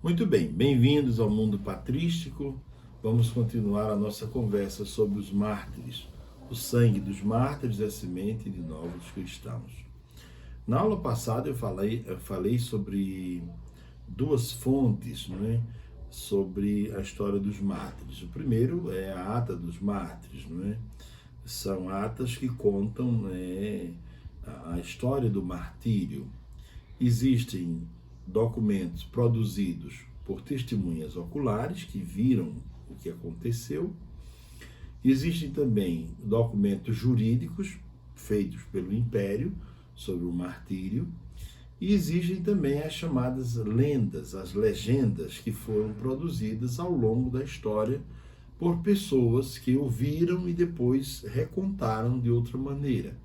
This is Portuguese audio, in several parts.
Muito bem, bem-vindos ao mundo patrístico. Vamos continuar a nossa conversa sobre os mártires. O sangue dos mártires é semente de novos cristãos. Na aula passada eu falei sobre duas fontes, não é? Sobre a história dos mártires. O primeiro é a Ata dos Mártires, não é? São atas que contam a história do martírio. Existem documentos produzidos por testemunhas oculares que viram o que aconteceu. Existem também documentos jurídicos feitos pelo Império sobre o martírio. E existem também as chamadas lendas, as legendas que foram produzidas ao longo da história por pessoas que ouviram e depois recontaram de outra maneira.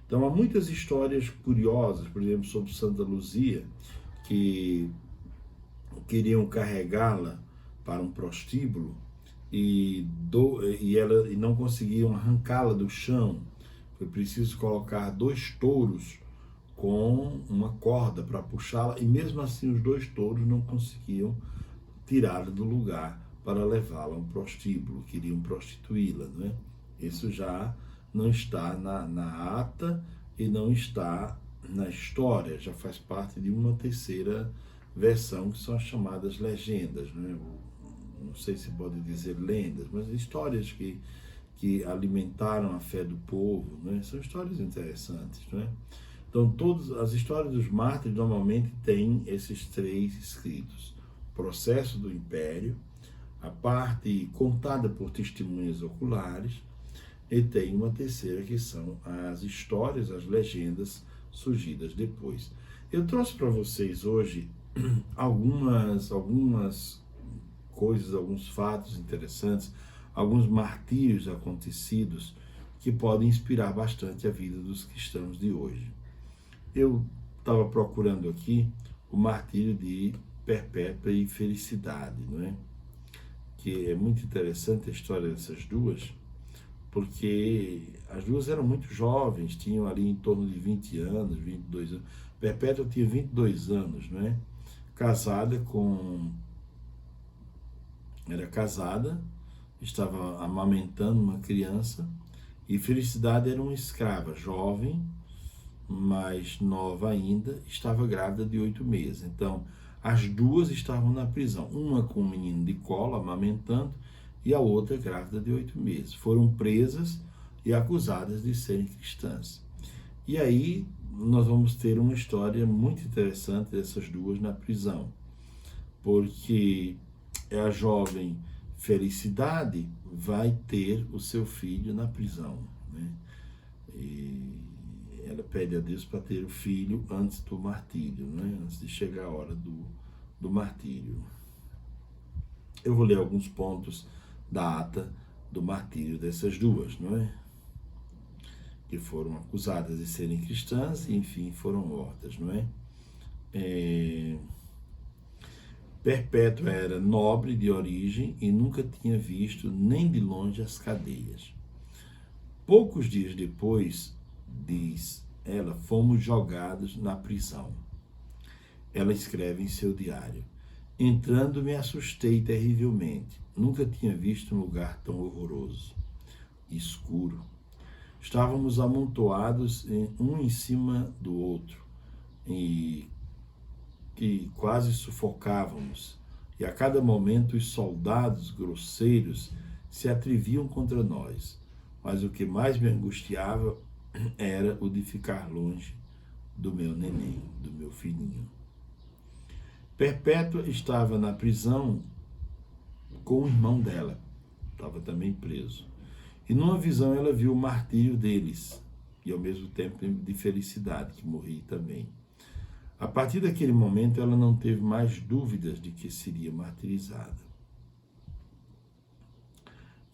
Então há muitas histórias curiosas, por exemplo, sobre Santa Luzia, que queriam carregá-la para um prostíbulo e não conseguiam arrancá-la do chão. Foi preciso colocar 2 touros com uma corda para puxá-la, e mesmo assim os 2 touros não conseguiam tirá-la do lugar para levá-la a um prostíbulo, queriam prostituí-la, né? Isso já não está na ata e não está na história, já faz parte de uma terceira versão, que são as chamadas legendas, né? Não sei se pode dizer lendas, mas histórias que alimentaram a fé do povo, né? São histórias interessantes, né? Então, todas as histórias dos mártires normalmente têm esses 3 escritos: o processo do Império, a parte contada por testemunhas oculares, e tem uma terceira que são as histórias, as legendas surgidas depois. Eu trouxe para vocês hoje algumas coisas, alguns fatos interessantes, alguns martírios acontecidos que podem inspirar bastante a vida dos cristãos de hoje. Eu estava procurando aqui o martírio de Perpétua e Felicidade, não é? Que é muito interessante a história dessas duas, porque as duas eram muito jovens, tinham ali em torno de 20 anos, 22 anos. Perpétua tinha 22 anos, não é? Era casada, estava amamentando uma criança, e Felicidade era uma escrava, jovem, mais nova ainda, estava grávida de 8 meses. Então, as duas estavam na prisão, uma com um menino de colo, amamentando, e a outra grávida de 8 meses. Foram presas e acusadas de serem cristãs. E aí nós vamos ter uma história muito interessante dessas duas na prisão, porque a jovem Felicidade vai ter o seu filho na prisão, né? E ela pede a Deus para ter o filho antes do martírio, né? Antes de chegar a hora do martírio. Eu vou ler alguns pontos da ata do martírio dessas duas, não é? Que foram acusadas de serem cristãs e, enfim, foram mortas, não é? Perpétua era nobre de origem e nunca tinha visto nem de longe as cadeias. Poucos dias depois, diz ela, fomos jogados na prisão. Ela escreve em seu diário: entrando, me assustei terrivelmente. Nunca tinha visto um lugar tão horroroso, escuro. Estávamos amontoados um em cima do outro e que quase sufocávamos. E a cada momento os soldados grosseiros se atreviam contra nós. Mas o que mais me angustiava era o de ficar longe do meu neném, do meu filhinho. Perpétua estava na prisão com o irmão dela, estava também preso. E numa visão ela viu o martírio deles, e ao mesmo tempo de Felicidade, que morria também. A partir daquele momento ela não teve mais dúvidas de que seria martirizada.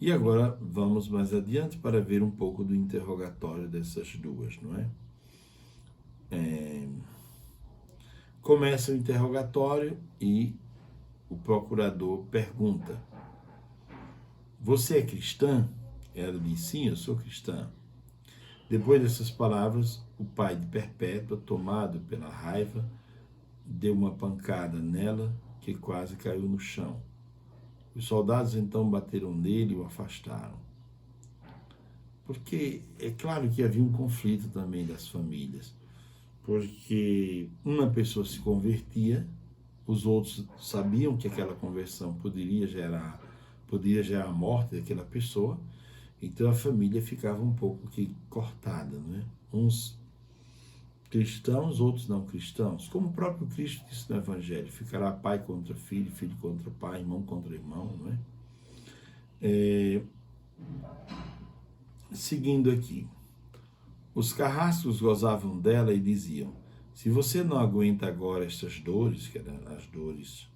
E agora vamos mais adiante para ver um pouco do interrogatório dessas duas, não é? Começa o interrogatório e o procurador pergunta: você é cristã? Ela diz: sim, eu sou cristã. Depois dessas palavras, o pai de Perpétua, tomado pela raiva, deu uma pancada nela que quase caiu no chão. Os soldados então bateram nele e o afastaram. Porque é claro que havia um conflito também das famílias, porque uma pessoa se convertia, os outros sabiam que aquela conversão poderia gerar a morte daquela pessoa, então a família ficava um pouco que cortada, não é? Uns cristãos, outros não cristãos, como o próprio Cristo disse no Evangelho: ficará pai contra filho, filho contra pai, irmão contra irmão, não é? Seguindo aqui, os carrascos gozavam dela e diziam: se você não aguenta agora estas dores, que eram as dores,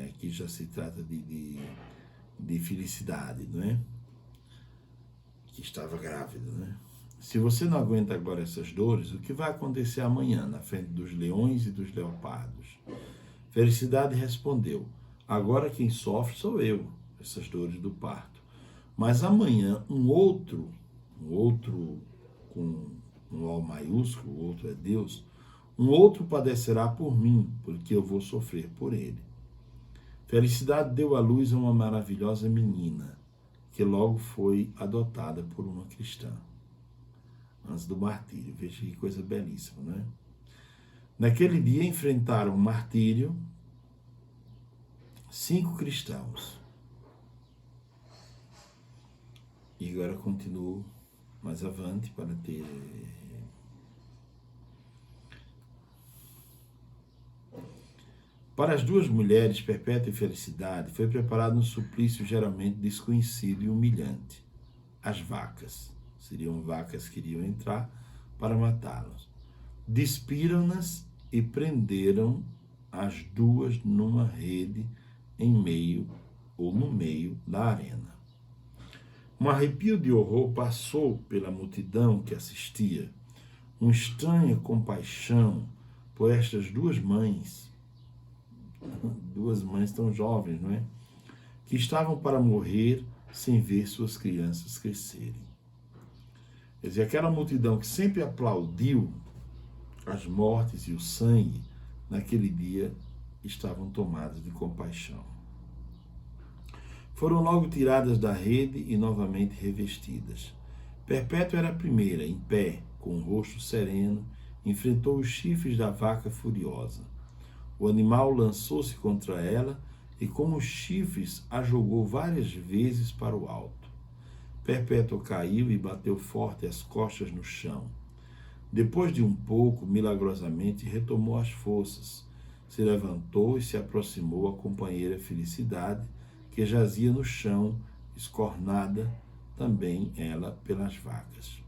aqui já se trata de felicidade, não é? Que estava grávida, né? Se você não aguenta agora essas dores, o que vai acontecer amanhã na frente dos leões e dos leopardos? Felicidade respondeu: agora quem sofre sou eu, essas dores do parto. Mas amanhã um outro com um O maiúsculo, o outro é Deus, um outro padecerá por mim, porque eu vou sofrer por ele. Felicidade deu à luz a uma maravilhosa menina, que logo foi adotada por uma cristã, antes do martírio. Veja que coisa belíssima, não é? Naquele dia enfrentaram o martírio 5 cristãos. E agora continuo mais avante para ter... Para as duas mulheres, Perpétua e Felicidade, foi preparado um suplício geralmente desconhecido e humilhante. As vacas. Seriam vacas que iriam entrar para matá-las. Despiram-nas e prenderam as duas numa rede no meio da arena. Um arrepio de horror passou pela multidão que assistia. Uma estranha compaixão por estas duas mães tão jovens, não é? Que estavam para morrer sem ver suas crianças crescerem. Quer dizer, aquela multidão que sempre aplaudiu as mortes e o sangue, naquele dia estavam tomadas de compaixão. Foram logo tiradas da rede e novamente revestidas. Perpétua era a primeira, em pé, com o rosto sereno, enfrentou os chifres da vaca furiosa. O animal lançou-se contra ela e, com os chifres, a jogou várias vezes para o alto. Perpétua caiu e bateu forte as costas no chão. Depois de um pouco, milagrosamente, retomou as forças. Se levantou e se aproximou à companheira Felicidade, que jazia no chão, escornada, também ela, pelas vacas.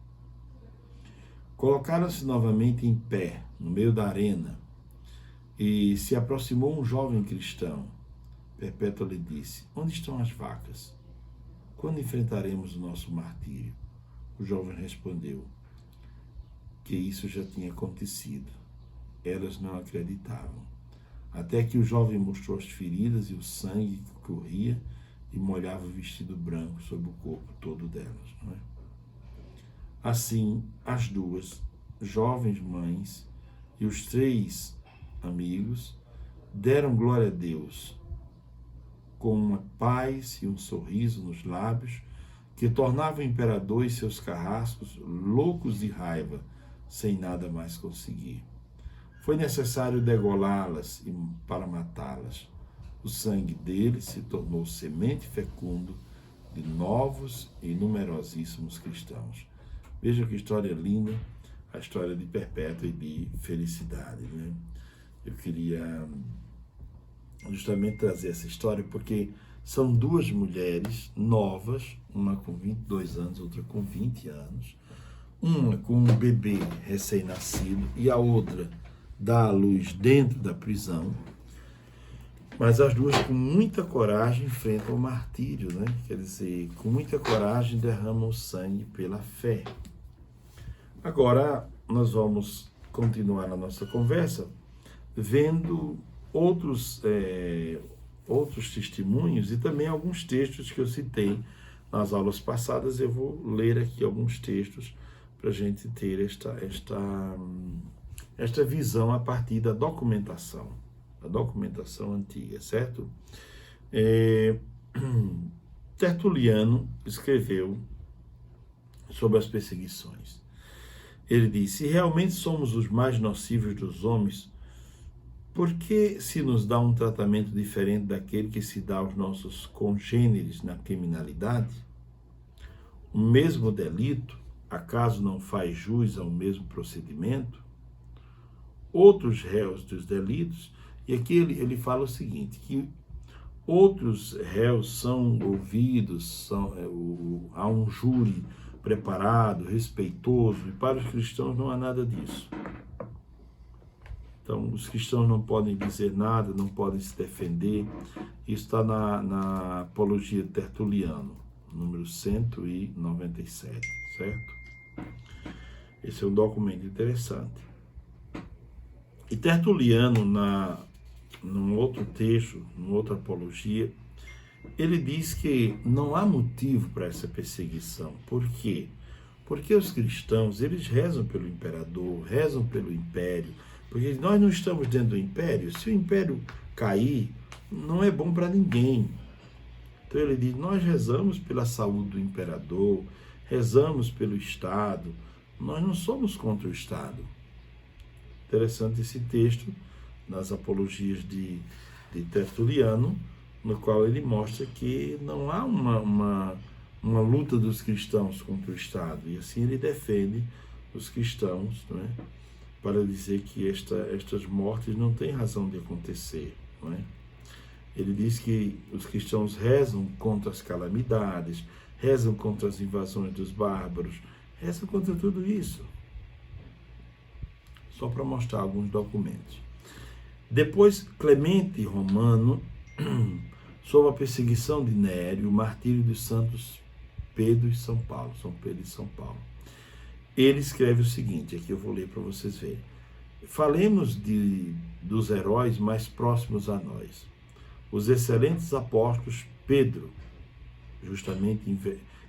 Colocaram-se novamente em pé, no meio da arena, e se aproximou um jovem cristão. Perpétua lhe disse: onde estão as vacas? Quando enfrentaremos o nosso martírio? O jovem respondeu que isso já tinha acontecido. Elas não acreditavam. Até que o jovem mostrou as feridas e o sangue que corria e molhava o vestido branco sobre o corpo todo delas. Não é? Assim, as duas jovens mães e os 3 amigos deram glória a Deus, com uma paz e um sorriso nos lábios que tornava o imperador e seus carrascos loucos de raiva, sem nada mais conseguir. Foi necessário degolá-las para matá-las. O sangue deles se tornou semente fecundo de novos e numerosíssimos cristãos. Veja que história linda, a história de Perpétua e de Felicidade, né? Eu queria justamente trazer essa história porque são 2 mulheres novas, uma com 22 anos, outra com 20 anos, uma com um bebê recém-nascido e a outra dá à luz dentro da prisão, mas as duas com muita coragem enfrentam o martírio, né? Quer dizer, com muita coragem derramam sangue pela fé. Agora nós vamos continuar a nossa conversa vendo outros testemunhos e também alguns textos que eu citei nas aulas passadas. Eu vou ler aqui alguns textos para a gente ter esta visão a partir da documentação. a documentação antiga, certo? Tertuliano escreveu sobre as perseguições. Ele diz: se realmente somos os mais nocivos dos homens, por que se nos dá um tratamento diferente daquele que se dá aos nossos congêneres na criminalidade? O mesmo delito, acaso não faz jus ao mesmo procedimento? Outros réus dos delitos, e aqui ele fala o seguinte, que outros réus são ouvidos, há um júri preparado, respeitoso, e para os cristãos não há nada disso. Então, os cristãos não podem dizer nada, não podem se defender. Isso está na Apologia de Tertuliano, número 197, certo? Esse é um documento interessante. E Tertuliano, num outro texto, numa outra apologia, ele diz que não há motivo para essa perseguição. Por quê? Porque os cristãos, eles rezam pelo imperador, rezam pelo império, porque nós não estamos dentro do império. Se o império cair, não é bom para ninguém. Então ele diz, nós rezamos pela saúde do imperador, rezamos pelo Estado, nós não somos contra o Estado. Interessante esse texto, nas apologias de Tertuliano, no qual ele mostra que não há uma luta dos cristãos contra o Estado, e assim ele defende os cristãos, não é? Para dizer que estas mortes não têm razão de acontecer, não é? Ele diz que os cristãos rezam contra as calamidades, rezam contra as invasões dos bárbaros, rezam contra tudo isso. Só para mostrar alguns documentos. Depois, Clemente Romano, sobre a perseguição de Nério, o martírio dos santos Pedro e São Paulo, São Pedro e São Paulo. Ele escreve o seguinte, aqui eu vou ler para vocês verem. Falemos dos heróis mais próximos a nós. Os excelentes apóstolos Pedro,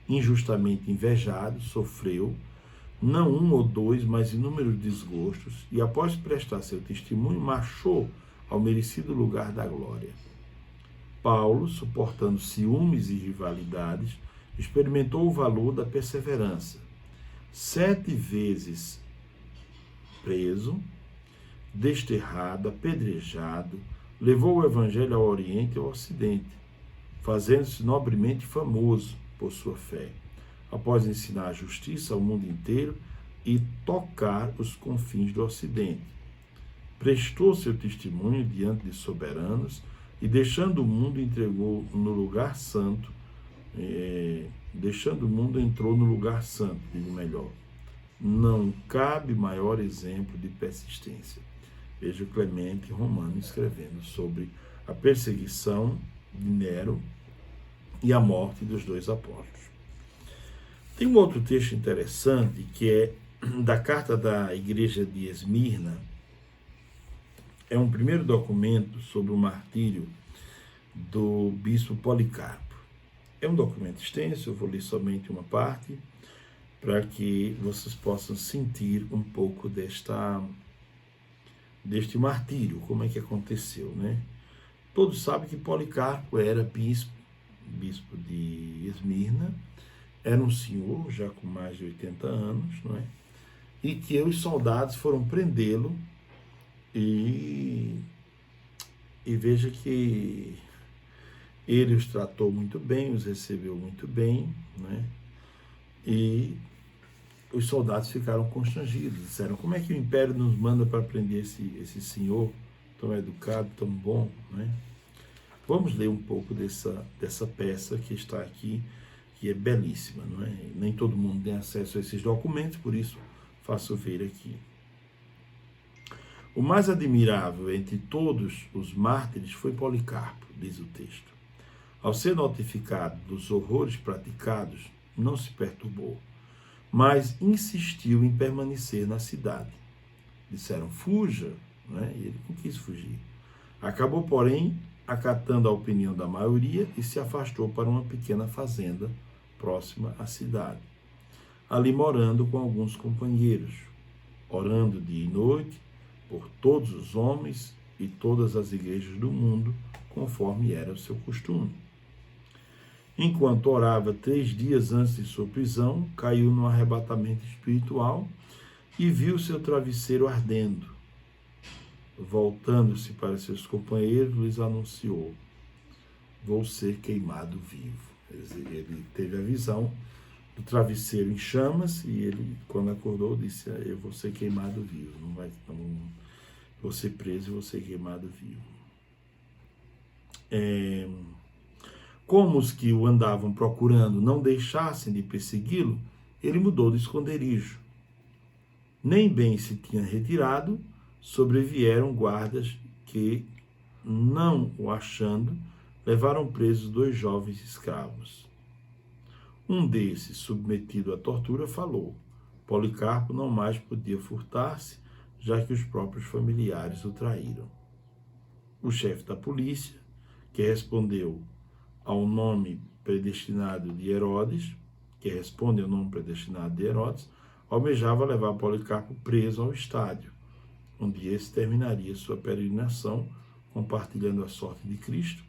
injustamente invejado, sofreu, não um ou dois, mas inúmeros desgostos, e após prestar seu testemunho, marchou ao merecido lugar da glória. Paulo, suportando ciúmes e rivalidades, experimentou o valor da perseverança. 7 vezes preso, desterrado, apedrejado, levou o evangelho ao Oriente e ao Ocidente, fazendo-se nobremente famoso por sua fé, após ensinar a justiça ao mundo inteiro e tocar os confins do Ocidente. Prestou seu testemunho diante de soberanos e, deixando o mundo, entregou no lugar santo, entrou no lugar santo, digo melhor. Não cabe maior exemplo de persistência. Veja Clemente Romano escrevendo sobre a perseguição de Nero e a morte dos 2 apóstolos. Tem um outro texto interessante que é da carta da igreja de Esmirna. É um primeiro documento sobre o martírio do bispo Policarpo. É um documento extenso, eu vou ler somente uma parte, para que vocês possam sentir um pouco deste martírio, como é que aconteceu, né? Todos sabem que Policarpo era bispo de Esmirna, era um senhor já com mais de 80 anos, não é? E que os soldados foram prendê-lo e veja que ele os tratou muito bem, os recebeu muito bem, né? E os soldados ficaram constrangidos, disseram, como é que o império nos manda para prender esse senhor tão educado, tão bom, né? Vamos ler um pouco dessa peça que está aqui, que é belíssima, não é? Nem todo mundo tem acesso a esses documentos, por isso faço ver aqui. O mais admirável entre todos os mártires foi Policarpo, diz o texto. Ao ser notificado dos horrores praticados, não se perturbou, mas insistiu em permanecer na cidade. Disseram, fuja, né? E ele não quis fugir. Acabou, porém, acatando a opinião da maioria e se afastou para uma pequena fazenda próxima à cidade, ali morando com alguns companheiros, orando dia e noite por todos os homens e todas as igrejas do mundo, conforme era o seu costume. Enquanto orava 3 dias antes de sua prisão, caiu num arrebatamento espiritual e viu seu travesseiro ardendo. Voltando-se para seus companheiros, lhes anunciou: vou ser queimado vivo. Ele teve a visão do travesseiro em chamas e ele, quando acordou, disse: eu vou ser queimado vivo, não vou ser preso e vou ser queimado vivo. Como os que o andavam procurando não deixassem de persegui-lo, ele mudou de esconderijo. Nem bem se tinha retirado, sobrevieram guardas que, não o achando, levaram presos 2 jovens escravos. Um desses, submetido à tortura, falou. Policarpo não mais podia furtar-se, já que os próprios familiares o traíram. O chefe da polícia, que respondeu ao nome predestinado de Herodes, almejava levar Policarpo preso ao estádio, onde esse terminaria sua peregrinação, compartilhando a sorte de Cristo,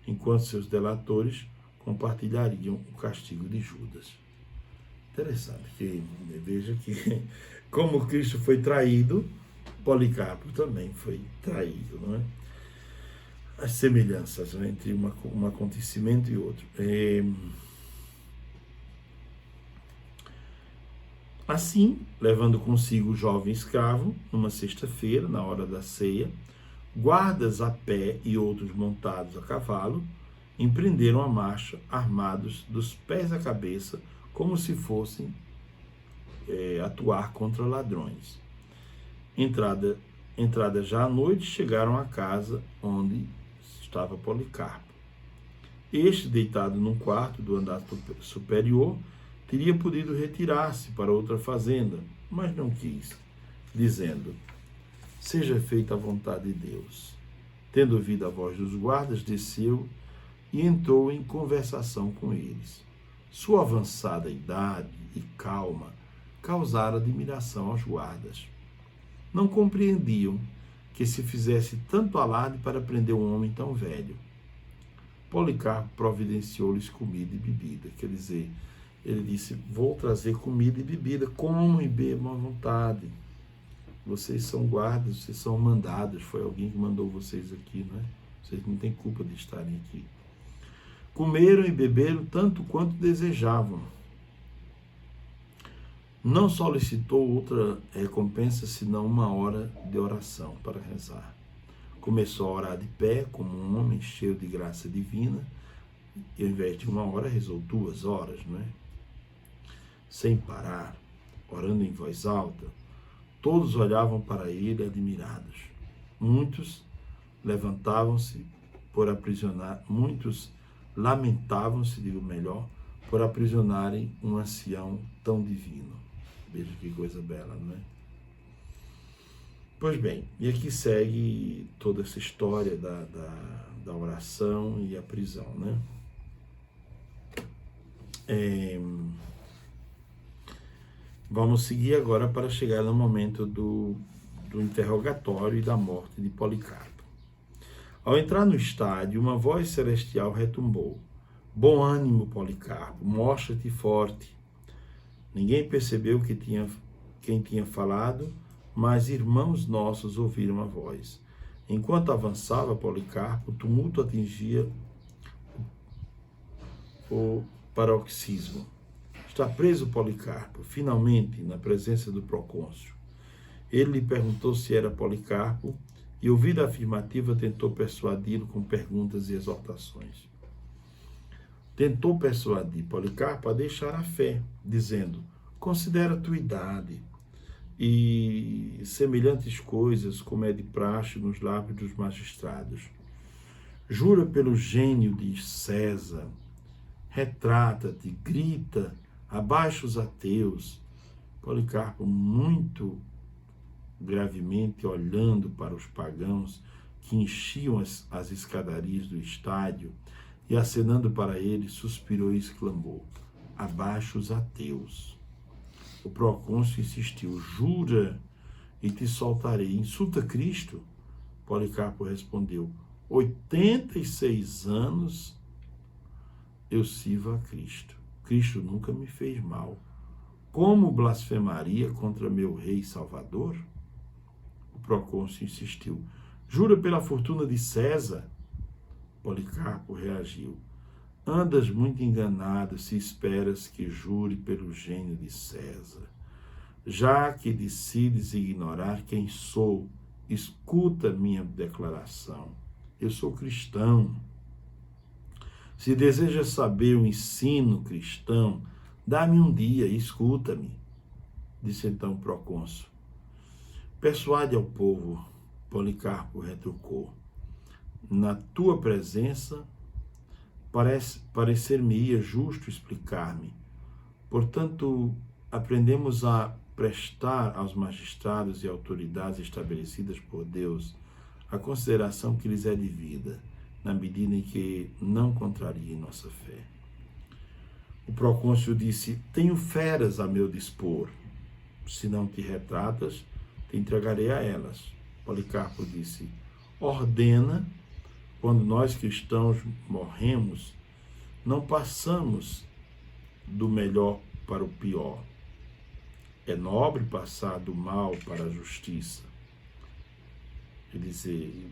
enquanto seus delatores compartilhariam o castigo de Judas. Interessante, que veja que como Cristo foi traído, Policarpo também foi traído, não é? As semelhanças, né, entre um acontecimento e outro. Assim, levando consigo o jovem escravo, numa sexta-feira, na hora da ceia, guardas a pé e outros montados a cavalo empreenderam a marcha, armados dos pés à cabeça, como se fossem atuar contra ladrões. Entrada já à noite, chegaram à casa onde estava Policarpo. Este, deitado num quarto do andar superior, teria podido retirar-se para outra fazenda, mas não quis, dizendo: seja feita a vontade de Deus. Tendo ouvido a voz dos guardas, desceu e entrou em conversação com eles. Sua avançada idade e calma causaram admiração aos guardas. Não compreendiam que se fizesse tanto alarde para prender um homem tão velho. Policarpo providenciou-lhes comida e bebida, quer dizer, ele disse: vou trazer comida e bebida, comam e bebam à vontade. Vocês são guardas, vocês são mandados, foi alguém que mandou vocês aqui, não é? Vocês não têm culpa de estarem aqui. Comeram e beberam tanto quanto desejavam. Não solicitou outra recompensa senão 1 hora de oração para rezar. Começou a orar de pé, como um homem cheio de graça divina, e ao invés de 1 hora, rezou 2 horas, não é? Sem parar, orando em voz alta. Todos olhavam para ele admirados. Muitos lamentavam-se por aprisionarem um ancião tão divino. Veja que coisa bela, não é? Pois bem, e aqui segue toda essa história da oração e a prisão, né? Vamos seguir agora para chegar no momento do interrogatório e da morte de Policarpo. Ao entrar no estádio, uma voz celestial retumbou: bom ânimo, Policarpo, mostra-te forte. Ninguém percebeu quem tinha falado, mas irmãos nossos ouviram a voz. Enquanto avançava Policarpo, o tumulto atingia o paroxismo. Está preso Policarpo, finalmente, na presença do procônsul. Ele lhe perguntou se era Policarpo e, ouvida a afirmativa, tentou persuadi-lo com perguntas e exortações. Tentou persuadir Policarpo a deixar a fé, dizendo: considera a tua idade e semelhantes coisas, como é de praxe nos lábios dos magistrados. Jura pelo gênio de César, retrata-te, grita, abaixo os ateus. Policarpo, muito gravemente olhando para os pagãos que enchiam as escadarias do estádio e acenando para eles, suspirou e exclamou: abaixo os ateus. O procônsul insistiu: jura e te soltarei. Insulta Cristo? Policarpo respondeu: 86 anos eu sirvo a Cristo. Cristo nunca me fez mal. Como blasfemaria contra meu rei e salvador? O procônsul insistiu: jura pela fortuna de César? Policarpo reagiu: andas muito enganado se esperas que jure pelo gênio de César. Já que decides ignorar quem sou, escuta minha declaração. Eu sou cristão. Se desejas saber o ensino cristão, dá-me um dia e escuta-me, disse então o procônsul. Persuade ao povo, Policarpo retrucou. Na tua presença, parecer-me-ia justo explicar-me. Portanto, aprendemos a prestar aos magistrados e autoridades estabelecidas por Deus a consideração que lhes é devida, na medida em que não contrariem nossa fé. O procônsul disse: tenho feras a meu dispor. Se não te retratas, te entregarei a elas. Policarpo disse: ordena, quando nós cristãos morremos, não passamos do melhor para o pior. É nobre passar do mal para a justiça. Quer dizer,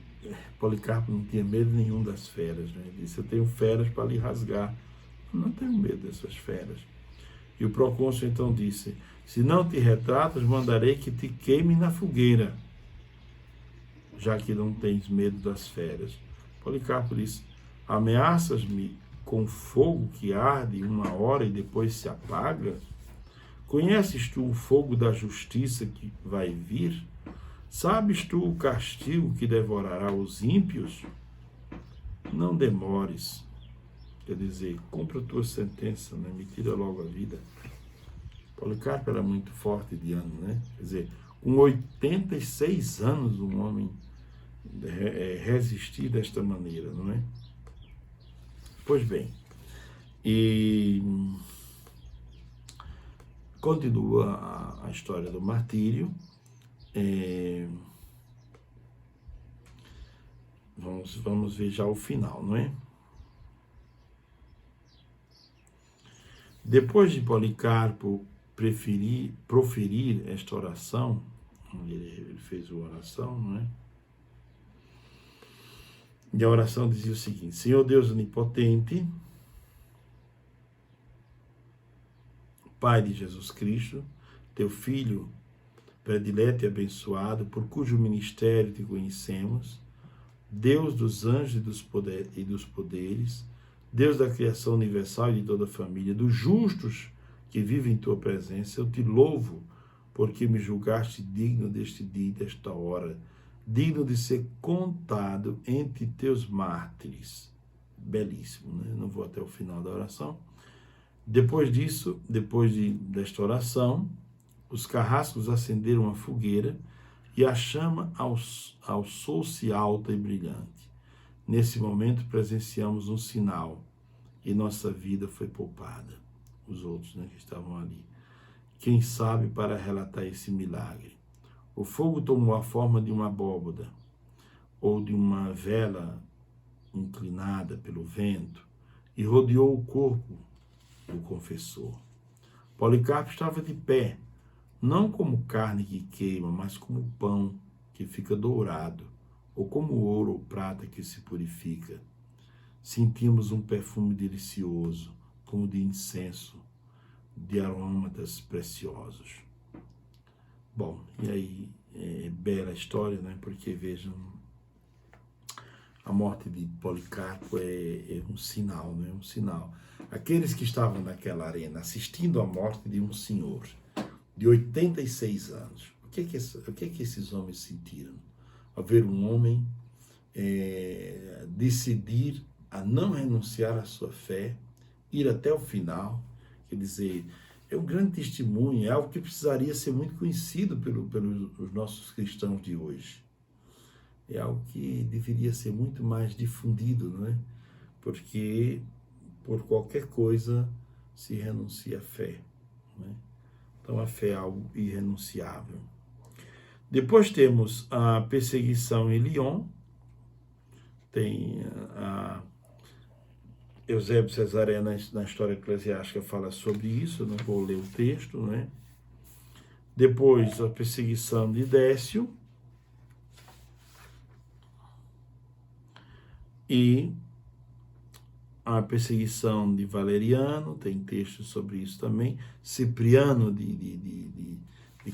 Policarpo não tinha medo nenhum das feras, né? Ele disse: eu tenho feras para lhe rasgar. Eu não tenho medo dessas feras. E o procônsul então disse: se não te retratas, mandarei que te queime na fogueira, já que não tens medo das feras. Policarpo disse: ameaças-me com fogo que arde 1 hora e depois se apaga? Conheces tu o fogo da justiça que vai vir? Sabes tu o castigo que devorará os ímpios? Não demores. Quer dizer, cumpra a tua sentença, né? Me tira logo a vida. Policarpo era muito forte de ano, né? Quer dizer, com 86 anos um homem resistir desta maneira, não é? Pois bem, e continua a história do martírio. Vamos ver já o final, não é? Depois de Policarpo proferir esta oração, ele fez a oração, não é? E a oração dizia o seguinte: Senhor Deus onipotente, Pai de Jesus Cristo, teu Filho predileto e abençoado, por cujo ministério te conhecemos, Deus dos anjos e dos poderes, Deus da criação universal e de toda a família, dos justos que vivem em tua presença, eu te louvo, porque me julgaste digno deste dia e desta hora, digno de ser contado entre teus mártires. Belíssimo, né? Não vou até o final da oração. Depois disso, desta oração, os carrascos acenderam a fogueira e a chama alçou-se alta e brilhante. Nesse momento presenciamos um sinal e nossa vida foi poupada. Os outros, né, que estavam ali. Quem sabe para relatar esse milagre? O fogo tomou a forma de uma abóbora ou de uma vela inclinada pelo vento e rodeou o corpo do confessor. Policarpo estava de pé, não como carne que queima, mas como pão que fica dourado, ou como ouro ou prata que se purifica. Sentimos um perfume delicioso, como de incenso, de aromatas preciosos. Bom, e aí é bela a história, né? Porque vejam, a morte de Policarpo é um sinal, né? Um sinal. Aqueles que estavam naquela arena assistindo à morte de um senhor de 86 anos, o que que esses homens sentiram? Ao ver um homem decidir a não renunciar à sua fé, ir até o final, quer dizer, é um grande testemunho, é algo que precisaria ser muito conhecido pelos nossos cristãos de hoje. É algo que deveria ser muito mais difundido, não é? Porque por qualquer coisa se renuncia à fé, não é? Então a fé é algo irrenunciável. Depois temos a perseguição em Lyon, tem a Eusébio Cesaré na história eclesiástica fala sobre isso, não vou ler o texto, né? Depois a perseguição de Décio e a perseguição de Valeriano, tem textos sobre isso também. Cipriano de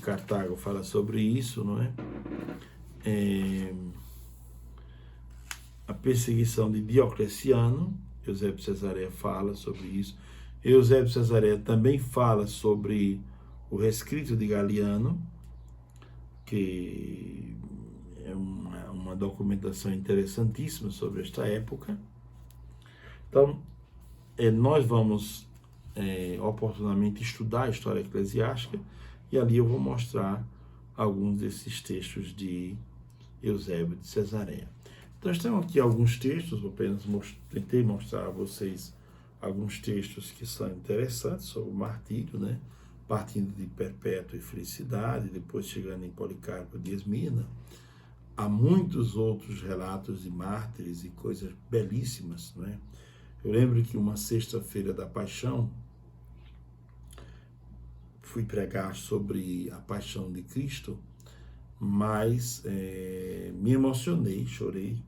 Cartago fala sobre isso, não é? A perseguição de Diocleciano, Eusébio Cesaré fala sobre isso. Eusébio Cesaré também fala sobre o rescrito de Galiano, que é uma documentação interessantíssima sobre esta época. Então, nós vamos oportunamente estudar a história eclesiástica e ali eu vou mostrar alguns desses textos de Eusébio de Cesareia. Então, temos aqui alguns textos, vou apenas tentei mostrar a vocês alguns textos que são interessantes sobre o martírio, né? Partindo de Perpétua e Felicidade, depois chegando em Policarpo de Esmina. Há muitos outros relatos de mártires e coisas belíssimas, né? Eu lembro que uma sexta-feira da Paixão, fui pregar sobre a Paixão de Cristo, mas me emocionei, chorei,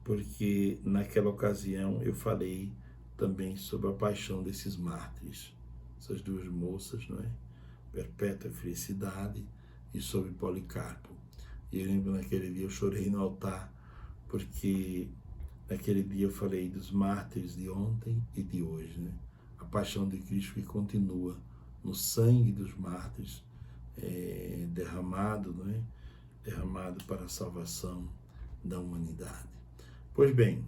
porque naquela ocasião eu falei também sobre a paixão desses mártires, essas duas moças, não é? Perpétua Felicidade e sobre Policarpo. E eu lembro naquele dia eu chorei no altar, porque naquele dia eu falei dos mártires de ontem e de hoje, né? A paixão de Cristo que continua no sangue dos mártires derramado, não é? Derramado para a salvação da humanidade. Pois bem,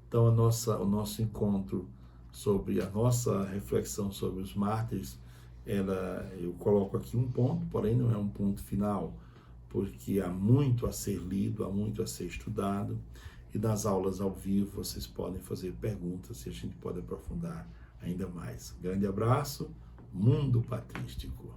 então o nosso encontro sobre a nossa reflexão sobre os mártires, eu coloco aqui um ponto, porém não é um ponto final, porque há muito a ser lido, há muito a ser estudado, e nas aulas ao vivo vocês podem fazer perguntas e a gente pode aprofundar ainda mais. Grande abraço, Mundo Patrístico.